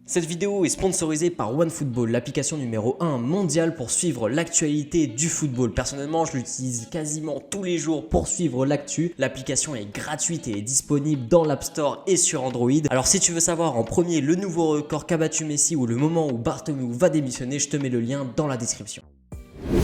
Cette vidéo est sponsorisée par OneFootball, l'application numéro 1 mondiale pour suivre l'actualité du football. Personnellement, je l'utilise quasiment tous les jours pour suivre l'actu. L'application est gratuite et est disponible dans l'App Store et sur Android. Alors si tu veux savoir en premier le nouveau record qu'a battu Messi ou le moment où Bartomeu va démissionner, je te mets le lien dans la description.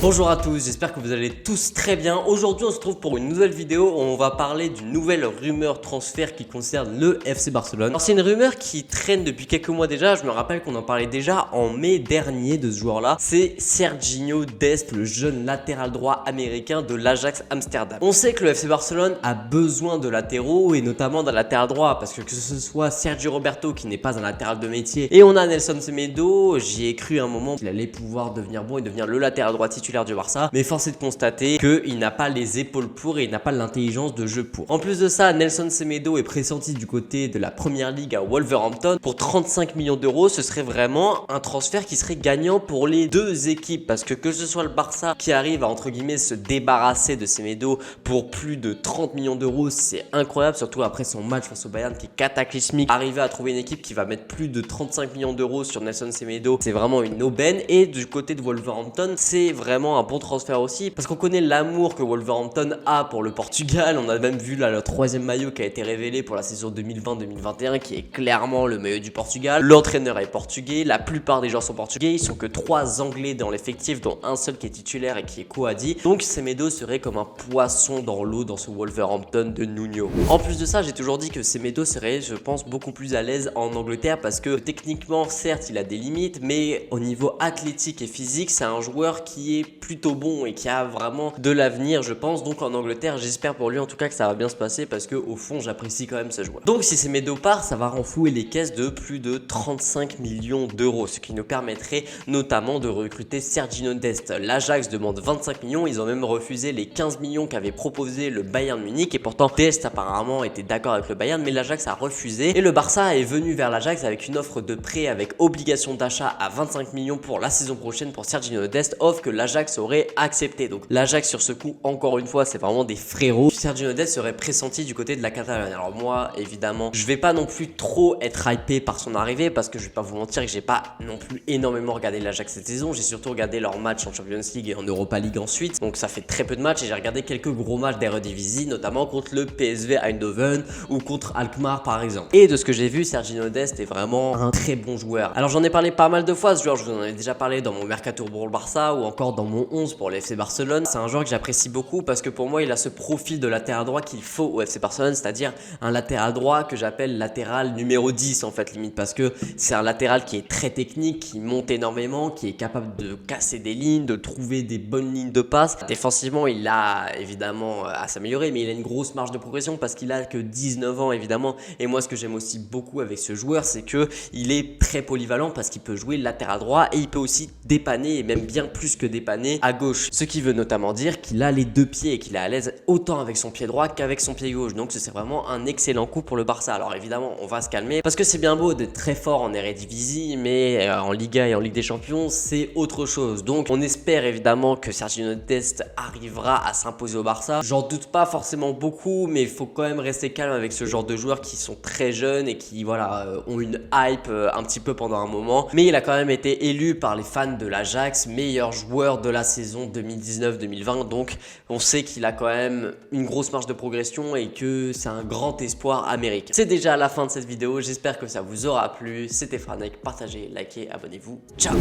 Bonjour à tous, j'espère que vous allez tous très bien. Aujourd'hui on se retrouve pour une nouvelle vidéo où on va parler d'une nouvelle rumeur transfert qui concerne le FC Barcelone. Alors c'est une rumeur qui traîne depuis quelques mois déjà, je me rappelle qu'on en parlait déjà en mai dernier de ce joueur là. C'est Serginho Dest, le jeune latéral droit américain de l'Ajax Amsterdam. On sait que le FC Barcelone a besoin de latéraux et notamment d'un latéral droit parce que ce soit Sergio Roberto qui n'est pas un latéral de métier et on a Nelson Semedo, j'y ai cru un moment qu'il allait pouvoir devenir bon et devenir le latéral droit titulaire du Barça, mais force est de constater qu'il n'a pas les épaules pour et il n'a pas l'intelligence de jeu pour. En plus de ça, Nelson Semedo est pressenti du côté de la Première Ligue à Wolverhampton pour 35 millions d'euros. Ce serait vraiment un transfert qui serait gagnant pour les deux équipes parce que ce soit le Barça qui arrive à entre guillemets se débarrasser de Semedo pour plus de 30 millions d'euros, c'est incroyable, surtout après son match face au Bayern qui est cataclysmique. Arriver à trouver une équipe qui va mettre plus de 35 millions d'euros sur Nelson Semedo, c'est vraiment une aubaine. Et du côté de Wolverhampton, c'est vraiment un bon transfert aussi parce qu'on connaît l'amour que Wolverhampton a pour le Portugal. On a même vu là le troisième maillot qui a été révélé pour la saison 2020-2021 qui est clairement le maillot du Portugal. L'entraîneur est portugais, la plupart des joueurs sont portugais, ils sont que 3 anglais dans l'effectif dont un seul qui est titulaire et qui est Coadi. Donc Semedo serait comme un poisson dans l'eau dans ce Wolverhampton de Nuno. En plus de ça, j'ai toujours dit que Semedo serait, je pense, beaucoup plus à l'aise en Angleterre parce que techniquement certes il a des limites, mais au niveau athlétique et physique c'est un joueur qui est plutôt bon et qui a vraiment de l'avenir je pense. Donc en Angleterre j'espère pour lui en tout cas que ça va bien se passer parce que au fond j'apprécie quand même ce joueur. Donc si Semedo part, ça va renflouer les caisses de plus de 35 millions d'euros, ce qui nous permettrait notamment de recruter Serginho Dest. L'Ajax demande 25 millions, ils ont même refusé les 15 millions qu'avait proposé le Bayern Munich et pourtant Dest apparemment était d'accord avec le Bayern mais l'Ajax a refusé et le Barça est venu vers l'Ajax avec une offre de prêt avec obligation d'achat à 25 millions pour la saison prochaine pour Serginho Dest, offre que l'Ajax aurait accepté. Donc l'Ajax sur ce coup, encore une fois, c'est vraiment des frérots. Serginho Dest serait pressenti du côté de la Catalogne. Alors moi, évidemment, je vais pas non plus trop être hypé par son arrivée parce que je vais pas vous mentir que j'ai pas non plus énormément regardé l'Ajax cette saison. J'ai surtout regardé leurs matchs en Champions League et en Europa League ensuite. Donc ça fait très peu de matchs et j'ai regardé quelques gros matchs d'Eredivisie, notamment contre le PSV Eindhoven ou contre Alkmaar par exemple. Et de ce que j'ai vu, Serginho Dest est vraiment un très bon joueur. Alors j'en ai parlé pas mal de fois, ce joueur, je vous en ai déjà parlé dans mon Mercato pour le Barça ou encore dans mon 11 pour le FC Barcelone. C'est un joueur que j'apprécie beaucoup parce que pour moi il a ce profil de latéral droit qu'il faut au FC Barcelone, c'est-à-dire un latéral droit que j'appelle latéral numéro 10 en fait limite, parce que c'est un latéral qui est très technique, qui monte énormément, qui est capable de casser des lignes, de trouver des bonnes lignes de passe. Défensivement il a évidemment à s'améliorer, mais il a une grosse marge de progression parce qu'il a que 19 ans évidemment. Et moi ce que j'aime aussi beaucoup avec ce joueur, c'est que il est très polyvalent parce qu'il peut jouer latéral droit et il peut aussi dépanner, et même bien plus que dépanner, à gauche. Ce qui veut notamment dire qu'il a les deux pieds et qu'il est à l'aise autant avec son pied droit qu'avec son pied gauche. Donc c'est vraiment un excellent coup pour le Barça. Alors évidemment on va se calmer parce que c'est bien beau d'être très fort en Eredivisie, mais en Liga et en Ligue des Champions c'est autre chose. Donc on espère évidemment que Serginho Dest arrivera à s'imposer au Barça. J'en doute pas forcément beaucoup, mais il faut quand même rester calme avec ce genre de joueurs qui sont très jeunes et qui voilà ont une hype un petit peu pendant un moment. Mais il a quand même été élu par les fans de l'Ajax meilleur joueur de la saison 2019-2020, donc on sait qu'il a quand même une grosse marge de progression et que c'est un grand espoir américain. C'est déjà la fin de cette vidéo, j'espère que ça vous aura plu. C'était Franek, partagez, likez, abonnez-vous, ciao.